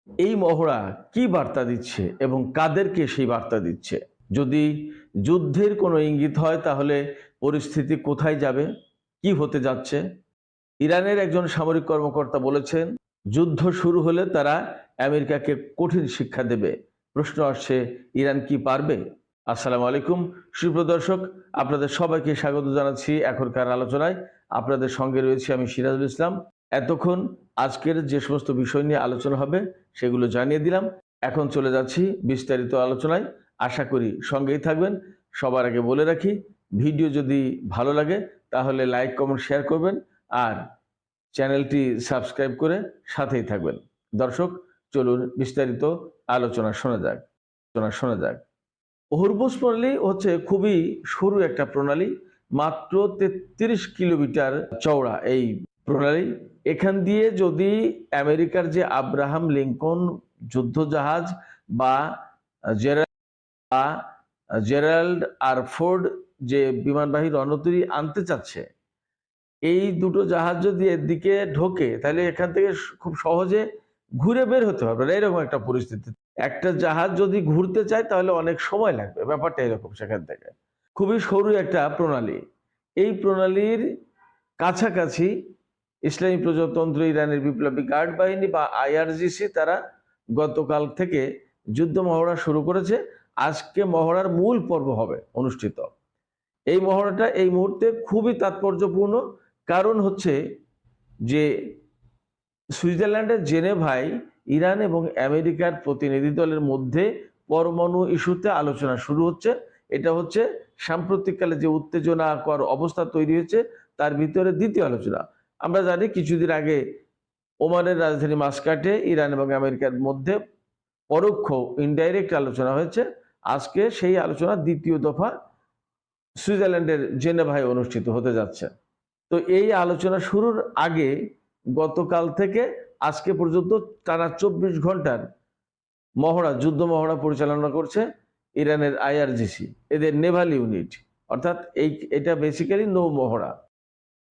এই মহড়া কি বার্তা দিচ্ছে এবং কাদেরকে সেই বার্তা দিচ্ছে? যদি যুদ্ধের কোনো ইঙ্গিত হয় তাহলে পরিস্থিতি কোথায় যাবে, কি হতে যাচ্ছে? ইরানের একজন সামরিক কর্মকর্তা বলেছেন, যুদ্ধ শুরু হলে তারা আমেরিকাকে কঠিন শিক্ষা দেবে। প্রশ্ন আসছে, ইরান কি পারবে? আসসালামু আলাইকুম সুপ্রিয় দর্শক, আপনাদের সবাইকে স্বাগত জানাচ্ছি এখনকার আলোচনায়। আপনাদের সঙ্গে রয়েছে আমি সিরাজুল ইসলাম। এতক্ষণ আজকের যে সমস্ত বিষয় নিয়ে আলোচনা হবে সেগুলো জানিয়ে দিলাম। এখন চলে যাচ্ছি বিস্তারিত আলোচনায়। আশা করি সঙ্গেই থাকবেন। সবার আগে বলে রাখি, ভিডিও যদি ভালো লাগে তাহলে লাইক, কমেন্ট, শেয়ার করবেন আর চ্যানেলটি সাবস্ক্রাইব করে সাথেই থাকবেন। দর্শক, চলুন বিস্তারিত আলোচনা শোনা যাক। হরমুজ প্রণালী হচ্ছে খুবই সরু একটা প্রণালী, মাত্র 33 কিলোমিটার চওড়া এই প্রণালী। এখান দিয়ে যদি আমেরিকার যে আব্রাহাম লিঙ্কন যুদ্ধজাহাজ বা জেরাল্ড আর ফোর্ড যে বিমানবাহী রণতরী আনতে চাচ্ছে, এই দুটো জাহাজ যদি এর দিকে ঢোকে তাহলে এখান থেকে খুব সহজে ঘুরে বের হতে পারবে না, এরকম একটা পরিস্থিতি। একটা জাহাজ যদি ঘুরতে চায় তাহলে অনেক সময় লাগবে, ব্যাপারটা এরকম। সেখান থেকে খুবই সরু একটা প্রণালী। এই প্রণালীর কাছাকাছি ইসলামী প্রজাতন্ত্র ইরানের বিপ্লবী গার্ড বাহিনী বা আইআরজিসি তারা গতকাল থেকে যুদ্ধ মহড়া শুরু করেছে। আজকে মহড়ার মূল পর্ব হবে অনুষ্ঠিত। এই মহড়াটা এই মুহূর্তে খুবই তাৎপর্যপূর্ণ, কারণ হচ্ছে যে সুইজারল্যান্ডের জেনেভায় ইরান এবং আমেরিকার প্রতিনিধি দলের মধ্যে পরমাণু ইস্যুতে আলোচনা শুরু হচ্ছে। এটা হচ্ছে সাম্প্রতিককালে যে উত্তেজনাকর অবস্থা তৈরি হয়েছে তার ভিতরে দ্বিতীয় আলোচনা। আমরা জানি কিছুদিন আগে ওমানের রাজধানী মাস্কাটে ইরান এবং আমেরিকার মধ্যে পরোক্ষ ইনডাইরেক্ট আলোচনা হয়েছে। আজকে সেই আলোচনা দ্বিতীয় দফা সুইজারল্যান্ডের জেনেভায় অনুষ্ঠিত হতে যাচ্ছে। তো এই আলোচনা শুরুর আগে গতকাল থেকে আজকে পর্যন্ত টানা 24 ঘন্টার মহড়া, যুদ্ধ মহড়া পরিচালনা করছে ইরানের আইআরজিসি, এদের নেভাল ইউনিট। অর্থাৎ এটা বেসিক্যালি নৌ মহড়া।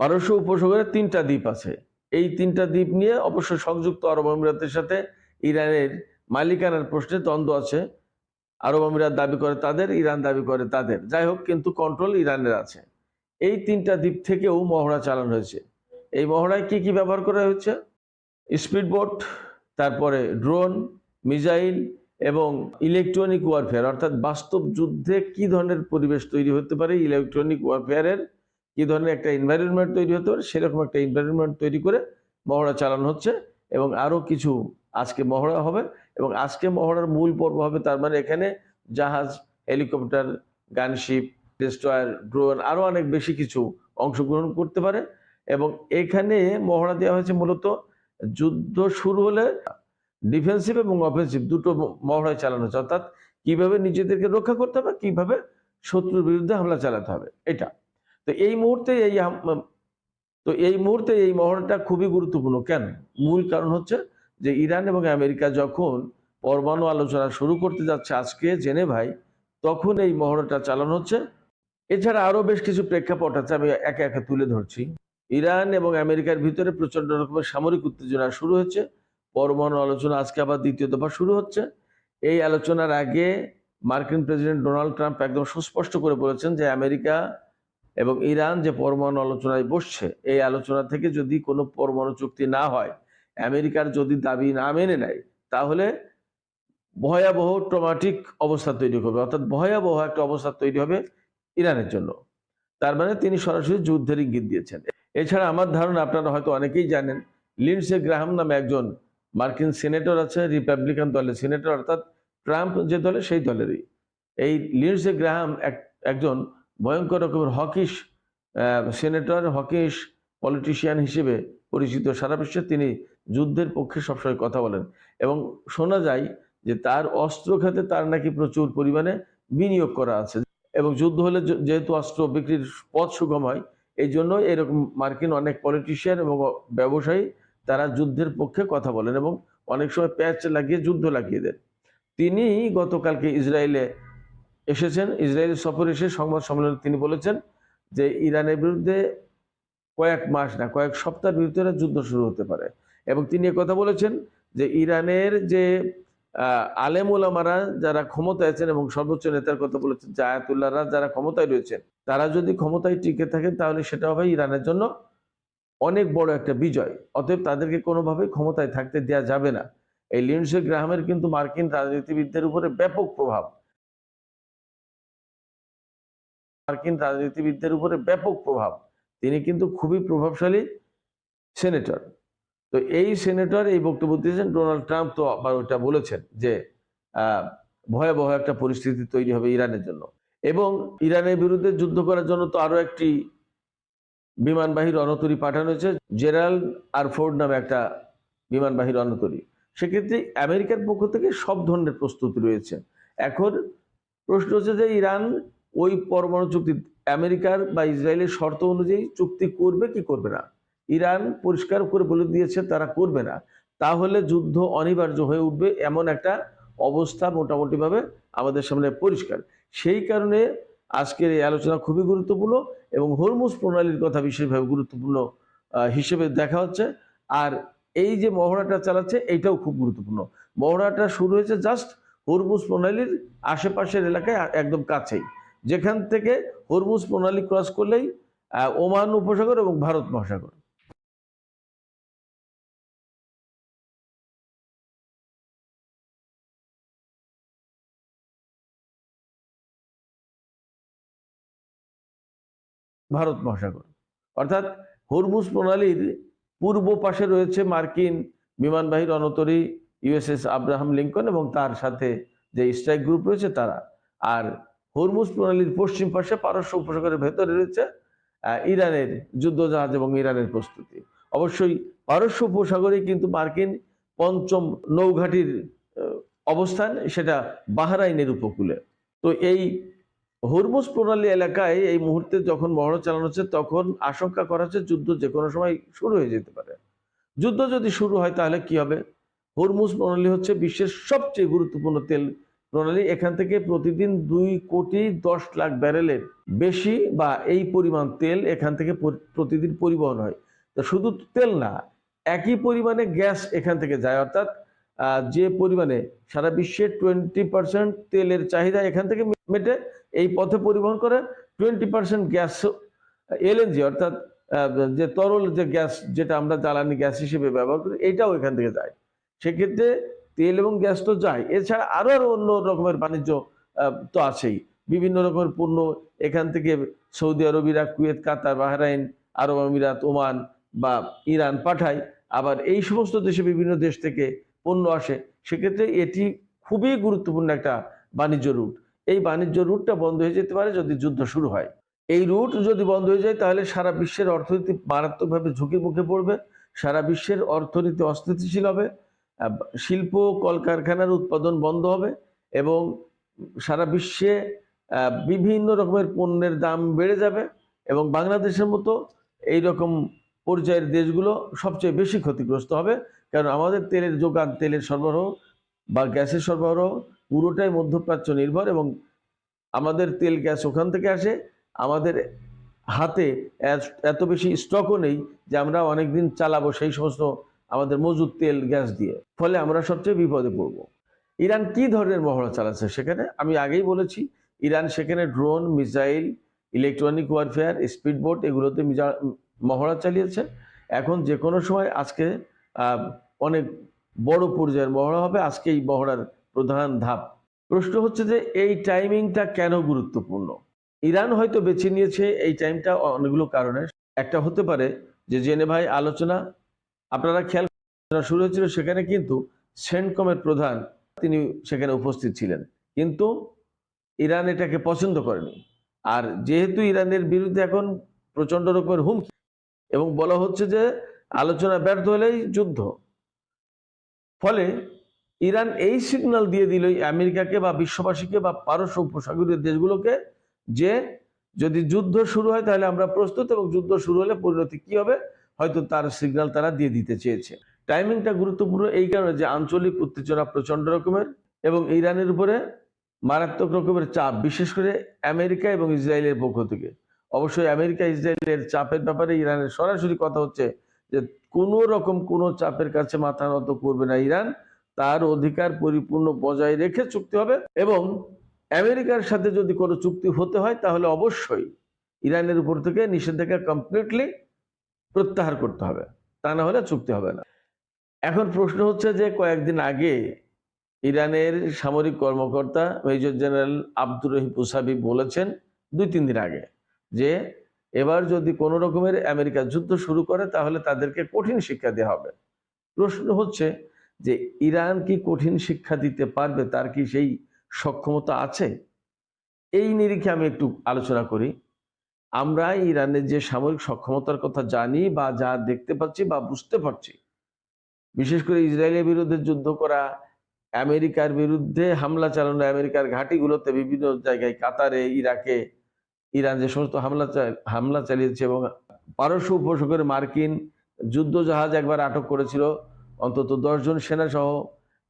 পারস্য উপসাগরে 3টা দ্বীপ আছে। এই 3টা দ্বীপ নিয়ে অবশ্য সংযুক্ত আরব আমিরাতের সাথে ইরানের মালিকানার প্রশ্নে দ্বন্দ্ব আছে। আরব আমিরাত দাবি করে তাদের, ইরান দাবি করে তাদের। যাই হোক, কিন্তু কন্ট্রোল ইরানের আছে। এই 3টা দ্বীপ থেকেও মহড়া চালানো হয়েছে। এই মহড়ায় কি কি ব্যবহার করা হয়েছে? স্পিডবোট, তারপরে ড্রোন, মিসাইল এবং ইলেকট্রনিক ওয়ারফেয়ার, অর্থাৎ বাস্তব যুদ্ধে কি ধরনের পরিবেশ তৈরি হতে পারে, ইলেকট্রনিক ওয়ারফেয়ারের কি ধরনের একটা এনভায়রনমেন্ট তৈরি হতে পারে, সেরকম একটা এনভায়রনমেন্ট তৈরি করে মহড়া চালানো হচ্ছে। এবং আরও কিছু আজকে মহড়া হবে, এবং আজকে মহড়ার মূল পর্ব হবে। তার মানে এখানে জাহাজ, হেলিকপ্টার, গানশিপ, ডেস্ট্রয়ার, ড্রোন আরও অনেক বেশি কিছু অংশগ্রহণ করতে পারে। এবং এখানে মহড়া দেওয়া হয়েছে মূলত যুদ্ধ শুরু হলে ডিফেন্সিভ এবং অফেন্সিভ দুটো মহড়ায় চালানো হচ্ছে। অর্থাৎ কিভাবে নিজেদেরকে রক্ষা করতে হবে, কিভাবে শত্রুর বিরুদ্ধে হামলা চালাতে হবে, এটা। তো এই মুহূর্তে এই মহড়াটা খুবই গুরুত্বপূর্ণ। কেন? মূল কারণ হচ্ছে যে ইরান এবং আমেরিকা যখন পরমাণু আলোচনা শুরু করতে যাচ্ছে আজকে জেনেভায়, তখন এই মহড়াটা চালানো হচ্ছে। এছাড়া আরো বেশ কিছু প্রেক্ষাপট আছে, আমি একে একে তুলে ধরছি। ইরান এবং আমেরিকার ভিতরে প্রচন্ড রকমের সামরিক উত্তেজনা শুরু হয়েছে। পরমাণু আলোচনা আজকে আবার দ্বিতীয় দফা শুরু হচ্ছে। এই আলোচনার আগে মার্কিন প্রেসিডেন্ট ডোনাল্ড ট্রাম্প একদম সুস্পষ্ট করে বলেছেন যে আমেরিকা এবং ইরান যে পরমাণু আলোচনায় বসছে, এই আলোচনা থেকে যদি কোনো পরমাণু চুক্তি না হয়, আমেরিকার যদি দাবি না মেনে নেয়, তাহলে ভয়াবহ ট্রমাটিক অবস্থা তৈরি হবে, অর্থাৎ ভয়াবহ একটা অবস্থা তৈরি হবে ইরানের জন্য। তার মানে তিনি সরাসরি যুদ্ধের ইঙ্গিত দিয়েছেন। এছাড়া আমার ধারণা আপনারা হয়তো অনেকেই জানেন, লিন্ডসে গ্রাহাম নামে একজন মার্কিন সিনেটর আছে, রিপাবলিকান দলের সিনেটর, অর্থাৎ ট্রাম্প যে দলে সেই দলেরই। এই লিন্ডসে গ্রাহাম একজন ভয়ঙ্কর রকমের হকিশ সিনেটর, হকিশ পলিটিশিয়ান হিসেবে পরিচিত সারা বিশ্বে। তিনি যুদ্ধের পক্ষে সবসময় কথা বলেন এবং শোনা যায় যে তার অস্ত্র খাতে তার নাকি প্রচুর পরিমাণে বিনিয়োগ করা আছে। এবং যুদ্ধ হলে যেহেতু অস্ত্র বিক্রির পথ সুগম হয়, এই জন্য এরকম মার্কিন অনেক পলিটিশিয়ান এবং ব্যবসায়ী তারা যুদ্ধের পক্ষে কথা বলেন এবং অনেক সময় প্যাচ লাগিয়ে যুদ্ধ লাগিয়ে দেন। তিনি গতকালকে ইসরায়েলে এসেছেন। ইসরায়েল সফর এসে সংবাদ সম্মেলনে তিনি বলেছেন যে ইরানের বিরুদ্ধে কয়েক মাস না কয়েক সপ্তাহের ভিতরে যুদ্ধ শুরু হতে পারে। এবং তিনি কথা বলেছেন যে ইরানের যে আলেম ওলামারা যারা ক্ষমতায় আছেন এবং সর্বোচ্চ নেতার কথা বলেছেন যে আয়াতুল্লাহরা যারা ক্ষমতায় রয়েছেন, তারা যদি ক্ষমতায় টিকে থাকেন তাহলে সেটা হবে ইরানের জন্য অনেক বড় একটা বিজয়। অতএব তাদেরকে কোনোভাবেই ক্ষমতায় থাকতে দেওয়া যাবে না। এই লিন্ডসে গ্রাহামের কিন্তু মার্কিন রাজনীতিবিদদের উপরে ব্যাপক প্রভাব, তিনি কিন্তু খুবই প্রভাবশালী সেনেটর। তো এই সেনেটর এই বক্তব্য দিয়েছেন। ডোনাল্ড ট্রাম্প তো আবার ওটা বলেছেন যে ভয়াবহ একটা পরিস্থিতি তৈরি হবে ইরানের জন্য, এবং ইরানের বিরুদ্ধে যুদ্ধ করার জন্য তো আরো একটি বিমানবাহী রণতরী পাঠানো হয়েছে, জেরাল্ড আরফোর্ড নামে একটা বিমানবাহী রণতরী। সেক্ষেত্রে আমেরিকার পক্ষ থেকে সব ধরনের প্রস্তুতি রয়েছে। এখন প্রশ্ন হচ্ছে যে ইরান ওই পরমাণু চুক্তি আমেরিকার বা ইসরায়েলের শর্ত অনুযায়ী চুক্তি করবে কি করবে না। ইরান পরিষ্কার করে বলে দিয়েছে তারা করবে না, তাহলে যুদ্ধ অনিবার্য হয়ে উঠবে এমন একটা অবস্থা মোটামুটিভাবে আমাদের সামনে পরিষ্কার। সেই কারণে আজকের এই আলোচনা খুবই গুরুত্বপূর্ণ এবং হরমুজ প্রণালীর কথা বিশেষভাবে গুরুত্বপূর্ণ হিসেবে দেখা হচ্ছে। আর এই যে মহড়াটা চালাচ্ছে এইটাও খুব গুরুত্বপূর্ণ। মহড়াটা শুরু হয়েছে জাস্ট হরমুজ প্রণালীর আশেপাশের এলাকায়, একদম কাছেই, যেখান থেকে হরমুজ প্রণালী ক্রস করলেই ওমান উপসাগর এবং ভারত মহাসাগর। ভারত মহাসাগর অর্থাৎ হরমুজ প্রণালীর পূর্ব পাশে রয়েছে মার্কিন বিমানবাহী রণতরী ইউএসএস আব্রাহাম লিঙ্কন এবং তার সাথে যে স্ট্রাইক গ্রুপ রয়েছে তারা। আর হরমুজ প্রণালীর পশ্চিম পাশে পারস্য উপসাগরের ভেতরে রয়েছে ইরানের যুদ্ধজাহাজ এবং ইরানের প্রস্তুতি। অবশ্যই পারস্য উপসাগরে কিন্তু মার্কিন পঞ্চম নৌঘাটির অবস্থান, সেটা বাহরাইনের উপকূলে। তো এই হরমুজ প্রণালী এলাকায় এই মুহূর্তে যখন মহড়া চালানো হচ্ছে তখন আশঙ্কা করা হচ্ছে যুদ্ধ যে কোনো সময় শুরু হয়ে যেতে পারে। যুদ্ধ যদি শুরু হয় তাহলে কি হবে? হরমুজ প্রণালী হচ্ছে বিশ্বের সবচেয়ে গুরুত্বপূর্ণ তেল প্রণালী। এখান থেকে প্রতিদিন 2,10,00,000 ব্যারেলের বেশি বা এই পরিমাণ তেল এখান থেকে প্রতিদিন পরিবহন হয়। তো শুধু তেল না, একই পরিমাণে গ্যাস এখান থেকে যায়। অর্থাৎ যে পরিমাণে সারা বিশ্বের 20% তেলের চাহিদা এখান থেকে মেটে, এই পথে পরিবহন করে 20% গ্যাস এলএনজি অর্থাৎ যে তরল যে গ্যাস, যেটা আমরা জ্বালানি গ্যাস হিসেবে ব্যবহার করি, এটাও এখান থেকে যায়। সেক্ষেত্রে তেল এবং গ্যাস তো যায়, এছাড়া আরো অন্য রকমের বাণিজ্য তো আছেই। বিভিন্ন রকমের পণ্য এখান থেকে সৌদি আরব, ইরাক, কুয়েত, কাতার, বাহরাইন, আরব আমিরাত, ওমান বা ইরান পাঠায়। আবার এই সমস্ত দেশে বিভিন্ন দেশ থেকে পণ্য আসে। সেক্ষেত্রে এটি খুবই গুরুত্বপূর্ণ একটা বাণিজ্য রুট। এই বাণিজ্য রুটটা বন্ধ হয়ে যেতে পারে যদি যুদ্ধ শুরু হয়। এই রুট যদি বন্ধ হয়ে যায় তাহলে সারা বিশ্বের অর্থনীতি মারাত্মকভাবে ঝুঁকির মুখে পড়বে, সারা বিশ্বের অর্থনীতি অস্থিতিশীল হবে, শিল্প কলকারখানার উৎপাদন বন্ধ হবে এবং সারা বিশ্বে বিভিন্ন রকমের পণ্যের দাম বেড়ে যাবে এবং বাংলাদেশের মতো এই রকম পর্যায়ের দেশগুলো সবচেয়ে বেশি ক্ষতিগ্রস্ত হবে। কারণ আমাদের তেলের যোগান, তেলের সরবরাহ বা গ্যাসের সরবরাহ পুরোটাই মধ্যপ্রাচ্য নির্ভর এবং আমাদের তেল গ্যাস ওখান থেকে আসে। আমাদের হাতে এত বেশি স্টকও নেই যে আমরা অনেকদিন চালাবো সেই সমস্ত আমাদের মজুদ তেল গ্যাস দিয়ে, ফলে আমরা সবচেয়ে বিপদে পড়ব। ইরান কি ধরনের মহড়া চালাচ্ছে সেখানে আমি আগেই বলেছি। ইরান সেখানে drone, missile, electronic warfare, speedboat এগুলোতে মহড়া চালিয়েছে। এখন যে কোনো সময় আজকে অনেক বড় পর্যায়ের মহড়া হবে। আজকে এই মহড়ার প্রধান ধাপ। প্রশ্ন হচ্ছে যে এই টাইমিংটা কেন গুরুত্বপূর্ণ? ইরান হয়তো বেছে নিয়েছে এই টাইমটা অনেকগুলো কারণে। একটা হতে পারে যে জেনেভায় আলোচনা, আপনারা খেয়াল শুরু হয়েছিল, সেখানে কিন্তু সেন্টকমের প্রধান তিনি সেখানে উপস্থিত ছিলেন, কিন্তু ইরান এটাকে পছন্দ করেনি। আর যেহেতু ইরানের বিরুদ্ধে এখন প্রচন্ড রকমের হুমকি এবং বলা হচ্ছে যে আলোচনা ব্যর্থ হলেই যুদ্ধ, ফলে ইরান এই সিগন্যাল দিয়ে দিল আমেরিকাকে বা বিশ্ববাসীকে বা পারস্য উপসাগরীয় দেশগুলোকে যে যদি যুদ্ধ শুরু হয় তাহলে আমরা প্রস্তুত, এবং যুদ্ধ শুরু হলে পরিণতি কি হবে হয়তো তার সিগন্যাল তারা দিয়ে দিতে চেয়েছে। টাইমিংটা গুরুত্বপূর্ণ এই কারণে যে আঞ্চলিক উত্তেজনা প্রচন্ড রকমের এবং ইরানের উপরে মারাত্মক রকমের চাপ, বিশেষ করে আমেরিকা এবং ইসরায়েলের পক্ষ থেকে। অবশ্যই আমেরিকা ইসরায়েলের চাপের ব্যাপারে ইরানের সরাসরি কথা হচ্ছে যে কোনো রকম কোনো চাপের কাছে মাথা নত করবে না ইরান, তার অধিকার পরিপূর্ণ বজায় রেখে চুক্তি হবে। এবং আমেরিকার সাথে যদি কোনো চুক্তি হতে হয় তাহলে অবশ্যই ইরানের উপর থেকে নিষেধাজ্ঞা কমপ্লিটলি প্রত্যাহার করতে হবে, তা না হলে চুক্তি হবে না। এখন প্রশ্ন হচ্ছে যে কয়েকদিন আগে ইরানের সামরিক কর্মকর্তা মেজর জেনারেল আব্দুর রহিম উসাবি বলেছেন 2-3 দিন আগে যে এবার যদি কোনো রকমের আমেরিকা যুদ্ধ শুরু করে তাহলে তাদেরকে কঠিন শিক্ষা দেওয়া হবে। প্রশ্ন হচ্ছে যে ইরান কি কঠিন শিক্ষা দিতে পারবে, তার কি সেই সক্ষমতা আছে? এই নিরিখে আমি একটু আলোচনা করি। আমরা ইরানের যে সামরিক সক্ষমতার কথা জানি বা যা দেখতে পাচ্ছি বা বুঝতে পারছি, বিশেষ করে ইসরায়েলের বিরুদ্ধে যুদ্ধ করা, আমেরিকার বিরুদ্ধে হামলা চালানো, আমেরিকার ঘাঁটিগুলোতে বিভিন্ন জায়গায় কাতারে, ইরাকে ইরান যে সমস্ত হামলা চালিয়েছে, এবং পারস্য উপসাগরে মার্কিন যুদ্ধ জাহাজ একবার আটক করেছিল, অন্তত 10 জন সেনা সহ।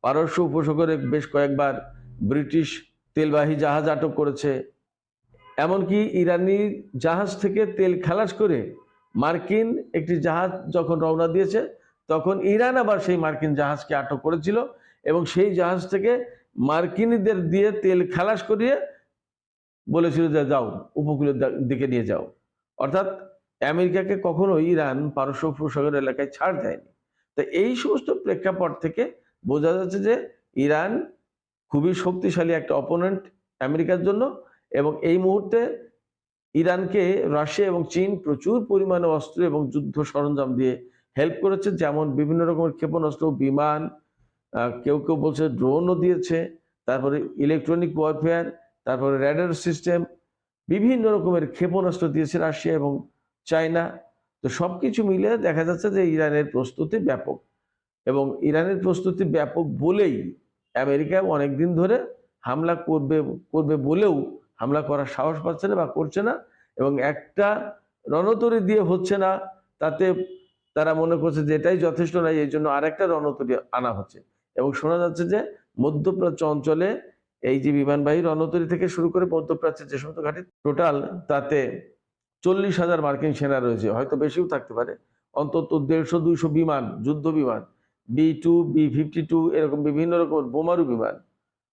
পারস্য উপসাগরে বেশ কয়েকবার ব্রিটিশ তেলবাহী জাহাজ আটক করেছে। এমনকি ইরানি জাহাজ থেকে তেল খালাস করে মার্কিন একটি জাহাজ যখন রওনা দিয়েছে তখন ইরান আবার সেই মার্কিন জাহাজকে আটক করেছিল এবং সেই জাহাজ থেকে মার্কিনীদের দিয়ে তেল খালাস করিয়ে বলেছিল যে যাও উপকূলের দিকে নিয়ে যাও। অর্থাৎ আমেরিকাকে কখনো ইরান পারস্য উপসাগর এলাকায় ছাড় দেয়নি। তো এই সমস্ত প্রেক্ষাপট থেকে বোঝা যাচ্ছে যে ইরান খুবই শক্তিশালী একটা অপোনেন্ট আমেরিকার জন্য, এবং এই মুহূর্তে ইরানকে রাশিয়া এবং চীন প্রচুর পরিমাণে অস্ত্র এবং যুদ্ধ সরঞ্জাম দিয়ে হেল্প করেছে, যেমন বিভিন্ন রকমের ক্ষেপণাস্ত্র, বিমান, কেউ কেউ বলছে ড্রোনও দিয়েছে, তারপরে ইলেকট্রনিক ওয়ারফেয়ার, তারপরে রেডার সিস্টেম, বিভিন্ন রকমের ক্ষেপণাস্ত্র দিয়েছে রাশিয়া এবং চায়না। তো সবকিছু মিলে দেখা যাচ্ছে যে ইরানের প্রস্তুতি ব্যাপক, এবং ইরানের প্রস্তুতি ব্যাপক বলেই আমেরিকা অনেকদিন ধরে হামলা করবে বলেও হামলা করার সাহস পাচ্ছে না বা করছে না, এবং একটা রণতরী দিয়ে হচ্ছে না, তাতে তারা মনে করছে যে এটাই যথেষ্ট নয়, এই জন্য আরেকটা রণতরী আনা হচ্ছে। এবং শোনা যাচ্ছে যে মধ্যপ্রাচ্য অঞ্চলে এই যে বিমানবাহী রণতরী থেকে শুরু করে মধ্যপ্রাচ্যের যে সমস্ত ঘাঁটি টোটাল, তাতে 40,000 মার্কিন সেনা রয়েছে, হয়তো বেশিও থাকতে পারে, অন্তত 150-200 বিমান, যুদ্ধ বিমান, B-2, B-52, এরকম বিভিন্ন রকম বোমারু বিমান,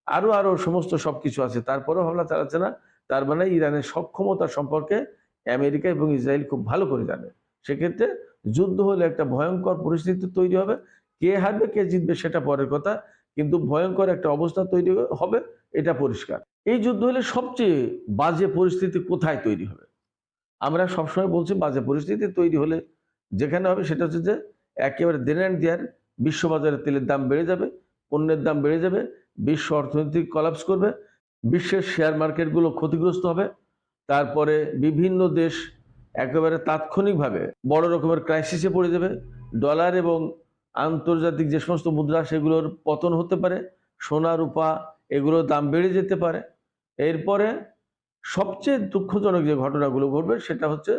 আরো সমস্ত সবকিছু আছে, তারপরেও হামলা চালাচ্ছে না। তার মানে ইরানের সক্ষমতা সম্পর্কে আমেরিকা এবং ইসরায়েল খুব ভালো করে জানে। সেক্ষেত্রে যুদ্ধ হলে একটা ভয়ঙ্কর পরিস্থিতি তৈরি হবে, কে হারবে কে জিতবে সেটা পরের কথা, কিন্তু ভয়ঙ্কর একটা অবস্থা তৈরি হবে, এটা পরিষ্কার। এই যুদ্ধ হলে সবচেয়ে বাজে পরিস্থিতি কোথায় তৈরি হবে? আমরা সবসময় বলছি বাজে পরিস্থিতি তৈরি হলে যেখানে হবে সেটা হচ্ছে যে একেবারে দেন অ্যান্ড দেয়ার বিশ্ববাজারে তেলের দাম বেড়ে যাবে, পণ্যের দাম বেড়ে যাবে, বিশ্ব অর্থনীতি কলাপস করবে, বিশ্বের শেয়ার মার্কেটগুলো ক্ষতিগ্রস্ত হবে, তারপরে বিভিন্ন দেশ একেবারে তাৎক্ষণিকভাবে বড় রকমের ক্রাইসিসে পড়ে যাবে, ডলার এবং আন্তর্জাতিক যে সমস্ত মুদ্রা সেগুলোর পতন হতে পারে, সোনা রূপা এগুলোর দাম বেড়ে যেতে পারে। এরপরে সবচেয়ে দুঃখজনক যে ঘটনাগুলো ঘটবে সেটা হচ্ছে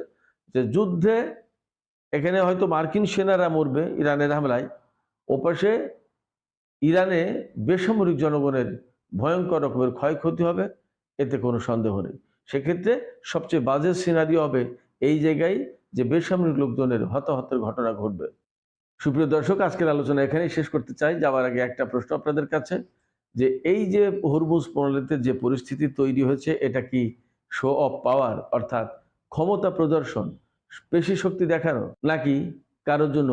যে যুদ্ধে এখানে হয়তো মার্কিন সেনারা মরবে ইরানের হামলায়, ওপাশে ইরানে বেসামরিক জনগণের ভয়ঙ্কর রকমের ক্ষয়ক্ষতি হবে, এতে কোনো সন্দেহ নেই। সেক্ষেত্রে সবচেয়ে বাজে সিনারিও হবে এই জায়গায় যে বেসামরিক লোকজনের হতাহতের ঘটনা ঘটবে। সুপ্রিয় দর্শক, আজকের আলোচনা এখানেই শেষ করতে চাই। যাওয়ার আগে একটা প্রশ্ন আপনাদের কাছে, যে এই যে হরমুজ প্রণালীতে যে পরিস্থিতি তৈরি হয়েছে, এটা কি শো অফ পাওয়ার, অর্থাৎ ক্ষমতা প্রদর্শন, পেশি শক্তি দেখানো, নাকি কারোর জন্য